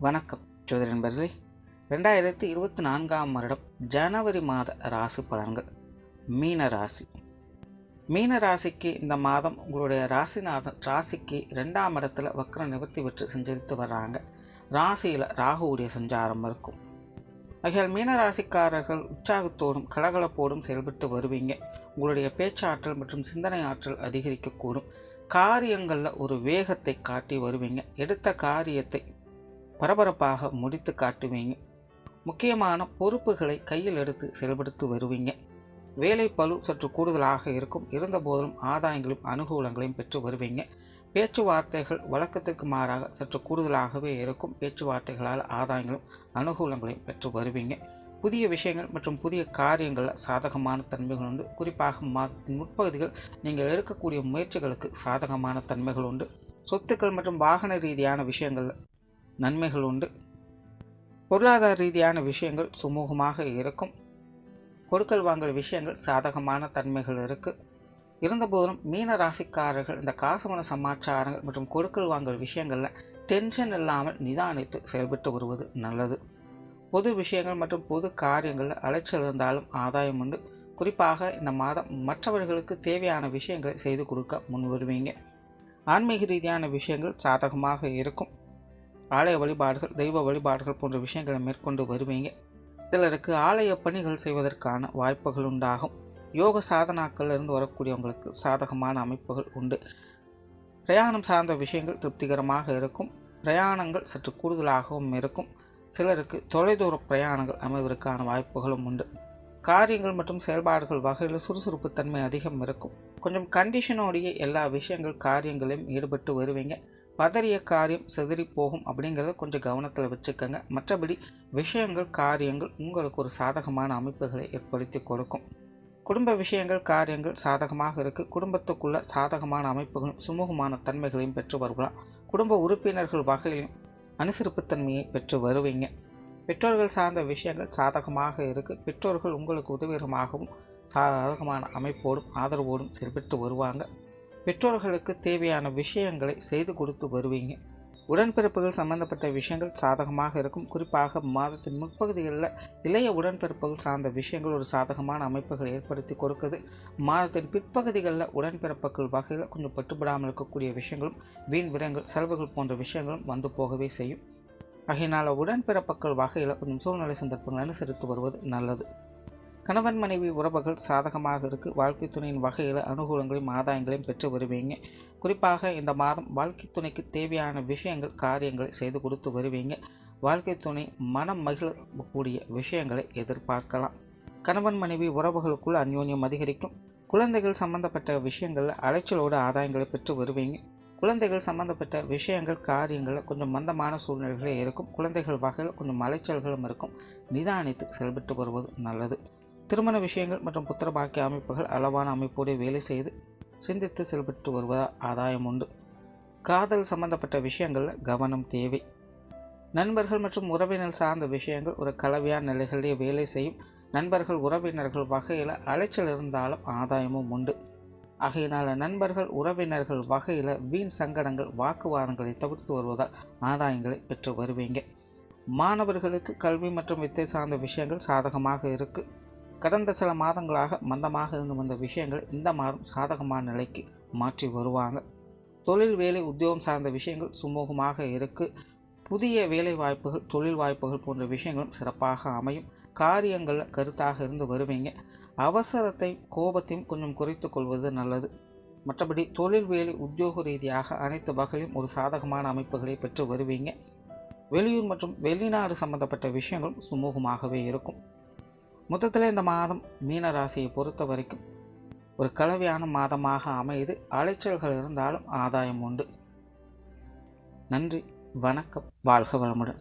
வணக்கம் ஜோதிட நண்பர்களே. 2024ஆம் வருடம் ஜனவரி மாத ராசி பலன்கள். மீன ராசி. மீன ராசிக்கு இந்த மாதம் உங்களுடைய ராசிநாதன் ராசிக்கு 2ஆம் இடத்துல வக்ர நிவர்த்தி பெற்று சஞ்சரித்து வர்றாங்க. ராசியில் ராகுவுடைய சஞ்சாரம் இருக்கும். ஆகையால் மீன ராசிக்காரர்கள் உற்சாகத்தோடும் கலகலப்போடும் செயல்பட்டு வருவீங்க. உங்களுடைய பேச்சாற்றல் மற்றும் சிந்தனை ஆற்றல் அதிகரிக்கக்கூடும். காரியங்களில் ஒரு வேகத்தை காட்டி வருவீங்க. எடுத்த காரியத்தை பரபரப்பாக முடித்து காட்டுவீங்க. முக்கியமான பொறுப்புகளை கையில் எடுத்து செயல்படுத்தி வருவீங்க. வேலை பளு சற்று கூடுதலாக இருக்கும். இருந்தபோதிலும் ஆதாயங்களையும் அனுகூலங்களையும் பெற்று வருவீங்க. பேச்சுவார்த்தைகள் வழக்கத்துக்கு மாறாக சற்று கூடுதலாகவே இருக்கும். பேச்சுவார்த்தைகளால் ஆதாயங்களும் அனுகூலங்களையும் பெற்று வருவீங்க. புதிய விஷயங்கள் மற்றும் புதிய காரியங்களில் சாதகமான தன்மைகள் உண்டு. குறிப்பாக மாதத்தின் முற்பகுதிகள் நீங்கள் எடுக்கக்கூடிய முயற்சிகளுக்கு சாதகமான தன்மைகள் உண்டு. சொத்துக்கள் மற்றும் வாகன ரீதியான விஷயங்கள் நன்மைகள் உண்டு. பொருளாதார ரீதியான விஷயங்கள் சுமூகமாக இருக்கும். கொடுக்கல் வாங்கல் விஷயங்கள் சாதகமான தன்மைகள் இருக்குது. இருந்தபோதும் மீன ராசிக்காரர்கள் இந்த காசுமன சமாச்சாரங்கள் மற்றும் கொடுக்கல் வாங்கல் விஷயங்களில் டென்ஷன் இல்லாமல் நிதானித்து செயல்பட்டு வருவது நல்லது. பொது விஷயங்கள் மற்றும் பொது காரியங்களில் அலைச்சல் இருந்தாலும் ஆதாயம் உண்டு. குறிப்பாக இந்த மாதம் மற்றவர்களுக்கு தேவையான விஷயங்களை செய்து கொடுக்க முன் வருவீங்க. ஆன்மீக ரீதியான விஷயங்கள் சாதகமாக இருக்கும். ஆலய வழிபாடுகள், தெய்வ வழிபாடுகள் போன்ற விஷயங்களை மேற்கொண்டு வருவீங்க. சிலருக்கு ஆலய பணிகள் செய்வதற்கான வாய்ப்புகள் உண்டாகும். யோக சாதனாக்கள் இருந்து வரக்கூடியவங்களுக்கு சாதகமான அமைப்புகள் உண்டு. பிரயாணம் சார்ந்த விஷயங்கள் திருப்திகரமாக இருக்கும். பிரயாணங்கள் சற்று கூடுதலாகவும் இருக்கும். சிலருக்கு தொலைதூர பிரயாணங்கள் அமைவதற்கான வாய்ப்புகளும் உண்டு. காரியங்கள் மற்றும் செயல்பாடுகள் வகையில் சுறுசுறுப்பு தன்மை அதிகம் இருக்கும். கொஞ்சம் கண்டிஷனோடைய எல்லா விஷயங்கள் காரியங்களையும் ஈடுபட்டு வருவீங்க. பதறிய காரியம் செதறி போகும் அப்படிங்கிறத கொஞ்சம் கவனத்தில் வச்சுக்கோங்க. மற்றபடி விஷயங்கள் காரியங்கள் உங்களுக்கு ஒரு சாதகமான அமைப்புகளை ஏற்படுத்தி கொடுக்கும். குடும்ப விஷயங்கள் காரியங்கள் சாதகமாக இருக்குது. குடும்பத்துக்குள்ள சாதகமான அமைப்புகளும் சுமூகமான தன்மைகளையும் பெற்று வரலாம். குடும்ப உறுப்பினர்கள் வகையிலும் அனுசரிப்புத்தன்மையை பெற்று வருவீங்க. பெற்றோர்கள் சார்ந்த விஷயங்கள் சாதகமாக இருக்குது. பெற்றோர்கள் உங்களுக்கு உதவிகரமாகவும் சாதகமான அமைப்போடும் ஆதரவோடும் செயல்பட்டு வருவாங்க. பெற்றோர்களுக்கு தேவையான விஷயங்களை செய்து கொடுத்து வருவீங்க. உடன்பிறப்புகள் சம்பந்தப்பட்ட விஷயங்கள் சாதகமாக இருக்கும். குறிப்பாக மாதத்தின் முற்பகுதிகளில் இளைய உடன்பிறப்புகள் சார்ந்த விஷயங்கள் ஒரு சாதகமான அமைப்புகளை ஏற்படுத்தி கொடுக்குது. மாதத்தின் பிற்பகுதிகளில் உடன்பிறப்புகள் வகையில் கொஞ்சம் பட்டுப்படாமல் இருக்கக்கூடிய விஷயங்களும் வீண் விரயங்கள் செலவுகள் போன்ற விஷயங்களும் வந்து போகவே செய்யும். ஆகையினால் உடன்பிறப்புகள் வகையில் கொஞ்சம் சூழ்நிலை சந்தர்ப்பங்கள் அனுசரித்து வருவது நல்லது. கணவன் மனைவி உறவுகள் சாதகமாக இருக்குது. வாழ்க்கை துணையின் வகையில் அனுகூலங்களையும் ஆதாயங்களையும் பெற்று வருவீங்க. குறிப்பாக இந்த மாதம் வாழ்க்கை துணைக்கு தேவையான விஷயங்கள் காரியங்களை செய்து கொடுத்து வருவீங்க. வாழ்க்கை துணை மனம் மகிழக்கூடிய விஷயங்களை எதிர்பார்க்கலாம். கணவன் மனைவி உறவுகளுக்குள் அந்யோன்யம் அதிகரிக்கும். குழந்தைகள் சம்பந்தப்பட்ட விஷயங்களில் அலைச்சலோடு ஆதாயங்களை பெற்று வருவீங்க. குழந்தைகள் சம்பந்தப்பட்ட விஷயங்கள் காரியங்களில் கொஞ்சம் மந்தமான சூழ்நிலைகளே இருக்கும். குழந்தைகள் வகையில் கொஞ்சம் அலைச்சல்களும் இருக்கும். நிதானித்து செயல்பட்டு வருவது நல்லது. திருமண விஷயங்கள் மற்றும் புத்திர பாக்கிய அமைப்புகள் அளவான அமைப்போடு வேலை செய்து சிந்தித்து செயல்பட்டு வருவதால் ஆதாயம் உண்டு. காதல் சம்பந்தப்பட்ட விஷயங்களில் கவனம் தேவை. நண்பர்கள் மற்றும் உறவினர் சார்ந்த விஷயங்கள் ஒரு கலவையான நிலைகளிலே வேலை செய்யும். நண்பர்கள் உறவினர்கள் வகையில் அலைச்சல் இருந்தாலும் ஆதாயமும் உண்டு. ஆகையினால் நண்பர்கள் உறவினர்கள் வகையில் வீண் சங்கடங்கள் வாக்குவாதங்களை தவிர்த்து வருவதால் ஆதாயங்களை பெற்று வருவீங்க. மாணவர்களுக்கு கல்வி மற்றும் வித்தை சார்ந்த விஷயங்கள் சாதகமாக இருக்குது. கடந்த சில மாதங்களாக மந்தமாக இருந்து வந்த விஷயங்கள் இந்த மாதம் சாதகமான நிலைக்கு மாற்றி வருவாங்க. தொழில் வேலை உத்தியோகம் சார்ந்த விஷயங்கள் சுமூகமாக இருக்குது. புதிய வேலை வாய்ப்புகள் தொழில் வாய்ப்புகள் போன்ற விஷயங்களும் சிறப்பாக அமையும். காரியங்களில் கருத்தாக இருந்து வருவீங்க. அவசரத்தையும் கோபத்தையும் கொஞ்சம் குறைத்து கொள்வது நல்லது. மற்றபடி தொழில் வேலை உத்தியோக ரீதியாக அனைத்து வகையிலும் ஒரு சாதகமான அமைப்புகளை பெற்று வருவீங்க. வெளியூர் மற்றும் வெளிநாடு சம்பந்தப்பட்ட விஷயங்களும் சுமூகமாகவே இருக்கும். மொத்தத்தில் இந்த மாதம் மீன ராசியை பொறுத்த வரைக்கும் ஒரு கலவையான மாதமாக அமைது. அலைச்சல்கள் இருந்தாலும் ஆதாயம் உண்டு. நன்றி, வணக்கம், வாழ்க வளமுடன்.